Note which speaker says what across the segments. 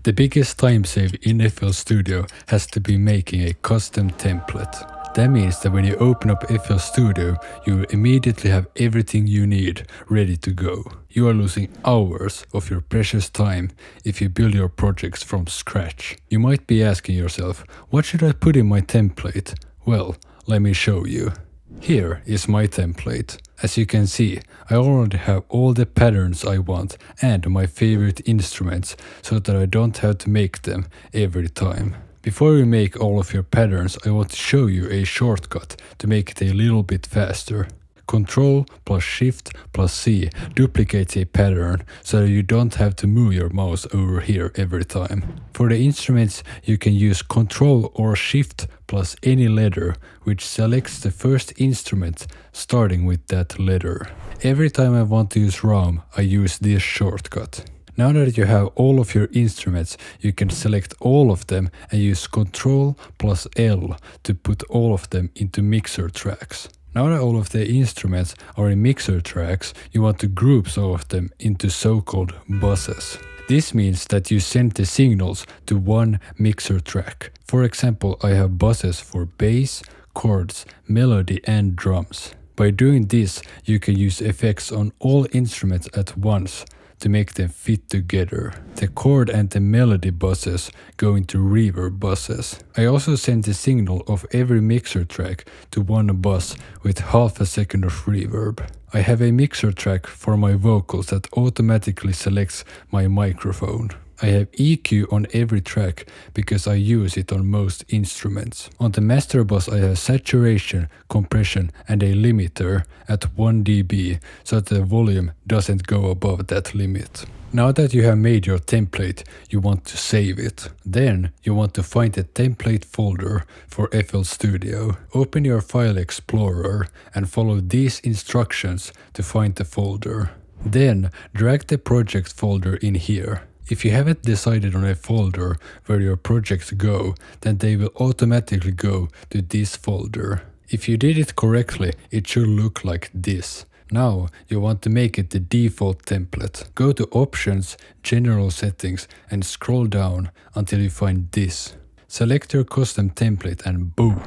Speaker 1: The biggest time save in FL Studio has to be making a custom template. That means that when you open up FL Studio, you will immediately have everything you need ready to go. You are losing hours of your precious time if you build your projects from scratch. You might be asking yourself, what should I put in my template? Well, let me show you. Here is my template. As you can see, I already have all the patterns I want and my favorite instruments so that I don't have to make them every time. Before you make all of your patterns, I want to show you a shortcut to make it a little bit faster. Ctrl plus Shift plus C duplicates a pattern so that you don't have to move your mouse over here every time. For the instruments, you can use Ctrl or Shift plus any letter, which selects the first instrument starting with that letter. Every time I want to use ROM, I use this shortcut. Now that you have all of your instruments, you can select all of them and use Ctrl plus L to put all of them into mixer tracks. Now that all of the instruments are in mixer tracks, you want to group some of them into so-called buses. This means that you send the signals to one mixer track. For example, I have buses for bass, chords, melody and drums. By doing this, you can use effects on all instruments at once to make them fit together. The chord and the melody buses go into reverb buses. I also send the signal of every mixer track to one bus with half a second of reverb. I have a mixer track for my vocals that automatically selects my microphone. I have EQ on every track because I use it on most instruments. On the master bus I have saturation, compression and a limiter at 1 dB so that the volume doesn't go above that limit. Now that you have made your template, you want to save it. Then you want to find the template folder for FL Studio. Open your file explorer and follow these instructions to find the folder. Then drag the project folder in here. If you haven't decided on a folder where your projects go, then they will automatically go to this folder. If you did it correctly, it should look like this. Now you want to make it the default template. Go to Options, General Settings and scroll down until you find this. Select your custom template and boom!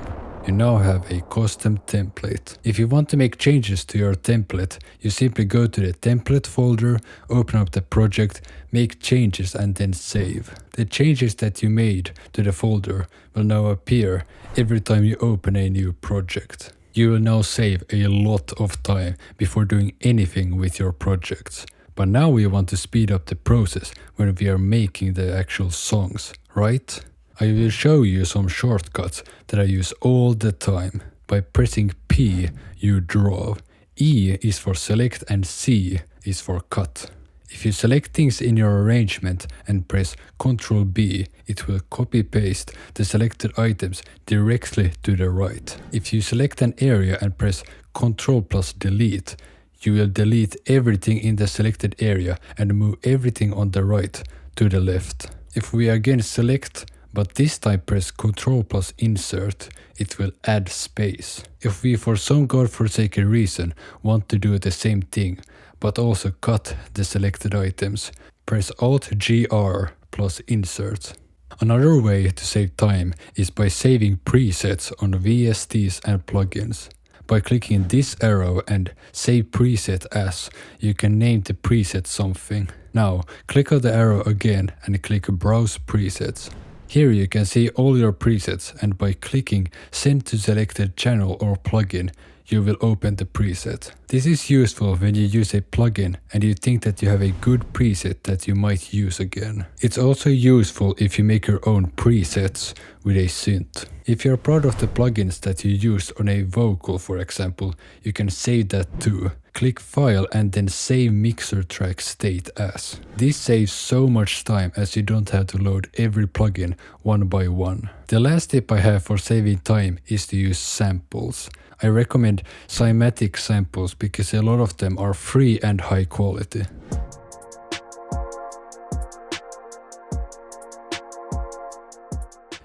Speaker 1: You now have a custom template. If you want to make changes to your template, you simply go to the template folder, open up the project, make changes and then save. The changes that you made to the folder will now appear every time you open a new project. You will now save a lot of time before doing anything with your projects. But now we want to speed up the process when we are making the actual songs, right? I will show you some shortcuts that I use all the time. By pressing P, you draw. E is for select and C is for cut. If you select things in your arrangement and press Ctrl B, it will copy-paste the selected items directly to the right. If you select an area and press Ctrl plus Delete, you will delete everything in the selected area and move everything on the right to the left. If we again select, but this time press Ctrl plus Insert, it will add space. If we for some godforsaken reason want to do the same thing, but also cut the selected items, press Alt-GR plus Insert. Another way to save time is by saving presets on VSTs and plugins. By clicking this arrow and Save Preset As, you can name the preset something. Now, click on the arrow again and click Browse Presets. Here you can see all your presets and by clicking Send to selected channel or plugin, you will open the preset. This is useful when you use a plugin and you think that you have a good preset that you might use again. It's also useful if you make your own presets with a synth. If you're proud of the plugins that you used on a vocal, for example, you can save that too. Click File and then Save Mixer Track State As. This saves so much time as you don't have to load every plugin one by one. The last tip I have for saving time is to use samples. I recommend Cymatic samples because a lot of them are free and high quality.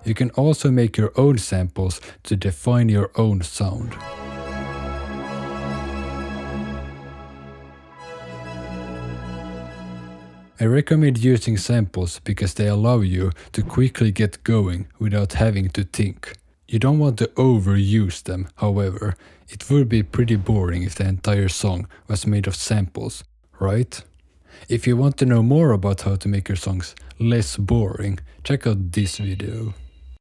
Speaker 1: You can also make your own samples to define your own sound. I recommend using samples because they allow you to quickly get going without having to think. You don't want to overuse them, however. It would be pretty boring if the entire song was made of samples, right? If you want to know more about how to make your songs less boring, check out this video.